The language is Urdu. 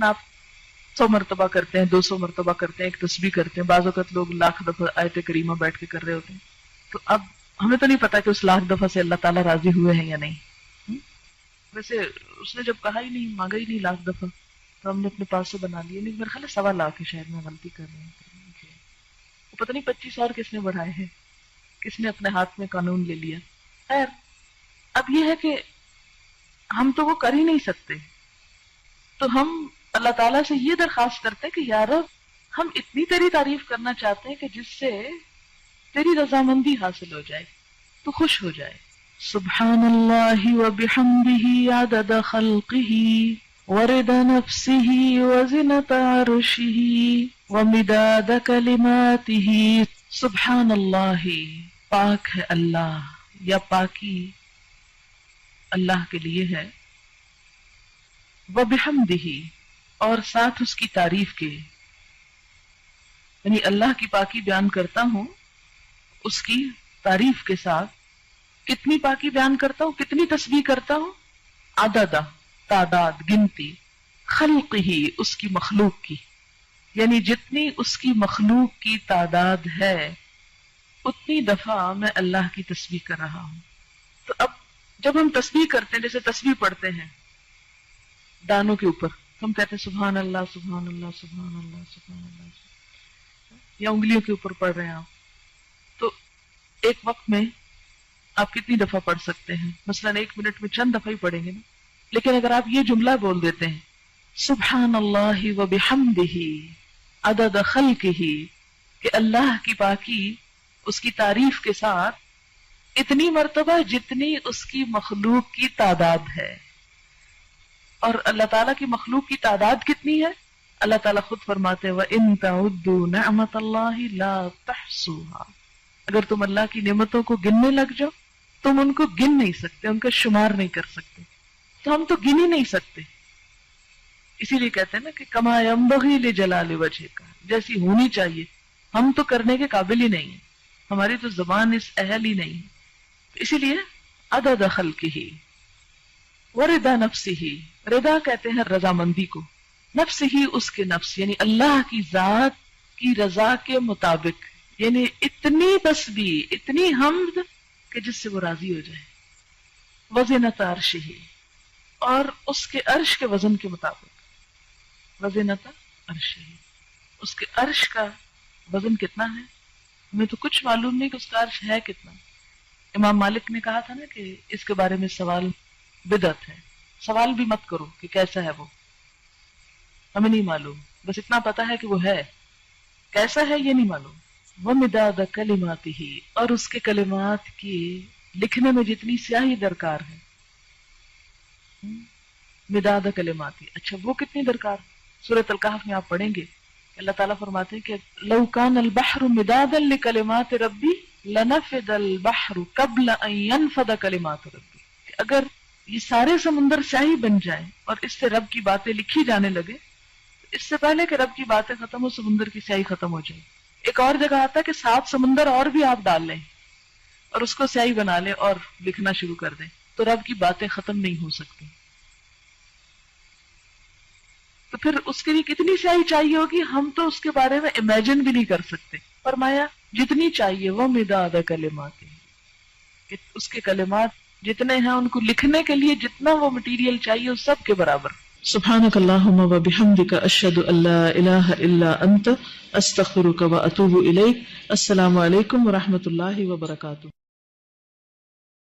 آپ 100 مرتبہ کرتے ہیں، 200 مرتبہ کرتے ہیں، ایک تسبیح کرتے ہیں، بعض اوقات لوگ لاکھ دفعہ آیت کریمہ بیٹھ کے کر رہے ہوتے ہیں. تو اب ہمیں تو نہیں پتا کہ اس لاکھ دفعہ سے اللہ تعالیٰ راضی ہوئے ہیں یا نہیں. ویسے اس نے جب کہا ہی نہیں، مانگا ہی نہیں لاکھ دفعہ، تو ہم نے اپنے پاس سے بنا لیے. نہیں، میرے خیال ہے 1.25 لاکھ ہے، شاید میں غلطی کر رہی ہوں. وہ پتہ نہیں 25 اور کس نے بڑھائے ہیں، کس نے اپنے ہاتھ میں قانون لے لیا. خیر، اب یہ ہے کہ ہم تو وہ کر ہی نہیں سکتے، تو ہم اللہ تعالیٰ سے یہ درخواست کرتے ہیں کہ یا رب، ہم اتنی تیری تعریف کرنا چاہتے ہیں کہ جس سے تیری رضامندی حاصل ہو جائے، تو خوش ہو جائے. سبحان اللہ وبحمدہ عدد خلقہ ورضا نفسہ وزنۃ عرشہ ومداد کلماتہ. سبحان اللہ، پاک ہے اللہ، یا پاکی اللہ کے لیے ہے. وبحمدہ، اور ساتھ اس کی تعریف کے، یعنی اللہ کی پاکی بیان کرتا ہوں اس کی تعریف کے ساتھ. کتنی پاکی بیان کرتا ہوں، کتنی تسبیح کرتا ہوں؟ عدد، تعداد، گنتی، خلق ہی، اس کی مخلوق کی، یعنی جتنی اس کی مخلوق کی تعداد ہے اتنی دفعہ میں اللہ کی تسبیح کر رہا ہوں. تو اب جب ہم تسبیح کرتے ہیں، جیسے تسبیح پڑھتے ہیں دانوں کے اوپر، ہم کہتے ہیں سبحان اللہ سبحان اللہ سبحان اللہ سبحان اللہ، یا انگلیوں کے اوپر پڑھ رہے ہیں آپ، تو ایک وقت میں آپ کتنی دفعہ پڑھ سکتے ہیں؟ مثلا 1 منٹ میں چند دفعہ ہی پڑھیں گے نا. لیکن اگر آپ یہ جملہ بول دیتے ہیں سبحان اللہ وبحمدہ عدد خلقہ، کہ اللہ کی پاکی اس کی تعریف کے ساتھ اتنی مرتبہ جتنی اس کی مخلوق کی تعداد ہے. اور اللہ تعالیٰ کی مخلوق کی تعداد کتنی ہے؟ اللہ تعالیٰ خود فرماتے ہیں وَإِن تَعُدُّوا نِعْمَةَ اللَّهِ لَا تَحْصُوهَا. اگر تم اللہ کی نعمتوں کو گننے لگ جاؤ، تم ان کو گن نہیں سکتے، ان کا شمار نہیں کر سکتے. تو ہم تو گن ہی نہیں سکتے. اسی لیے کہتے ہیں نا کہ کما ينبغي لجلال وجهك، جیسی ہونی چاہیے، ہم تو کرنے کے قابل ہی نہیں ہیں، ہماری تو زبان اس اہل ہی نہیں ہے. اسی لیے عدد خلقہ ورضا نفسہ، رضا کہتے ہیں رضامندی کو، نفس ہی اس کے نفس، یعنی اللہ کی ذات کی رضا کے مطابق، یعنی اتنی تسبیح، اتنی حمد کہ جس سے وہ راضی ہو جائے. وزنۃ عرشہ، اور اس کے عرش کے وزن کے مطابق. وزنۃ عرشہ، اس کے عرش کا وزن کتنا ہے؟ ہمیں تو کچھ معلوم نہیں کہ اس کا عرش ہے کتنا. امام مالک نے کہا تھا نا کہ اس کے بارے میں سوال بدعت ہے. سوال بھی مت کرو کہ کیسا ہے وہ، ہمیں نہیں معلوم، بس اتنا پتا ہے کہ وہ ہے، کیسا ہے یہ نہیں معلوم. وَمِدَادَ كَلِمَاتِهِ، اور اس کے کلمات کی لکھنے میں جتنی سیاہی درکار ہے. مداد کلماتی، اچھا وہ کتنی درکار؟ سورۃ الکہف میں آپ پڑھیں گے اللہ تعالیٰ فرماتے ہیں کہ لو کان البحر مدادا لکلمات ربی لنفد البحر قبل ان ينفد کلمات ربی، کہ اگر یہ سارے سمندر سیاہی بن جائیں اور اس سے رب کی باتیں لکھی جانے لگے، اس سے پہلے کہ رب کی باتیں ختم ہو سمندر کی سیاہی ختم ہو جائے. ایک اور جگہ آتا ہے کہ 7 سمندر اور بھی آپ ڈال لیں اور اس کو سیاہی بنا لیں اور لکھنا شروع کر دیں تو رب کی باتیں ختم نہیں ہو سکتی. تو پھر اس کے لیے کتنی سیاہی چاہیے ہوگی، ہم تو اس کے بارے میں امیجن بھی نہیں کر سکتے. فرمایا جتنی چاہیے وہ مداد کلمات، کہ اس کے کلمات جتنے ہیں ان کو لکھنے کے لیے جتنا وہ مٹیریل چاہیے اس سب کے برابر. سبحانک اللہم و بحمدک اشہد ان لا الہ الا انت استغفرک و اتوب الیک. السلام علیکم و رحمۃ اللہ وبرکاتہ.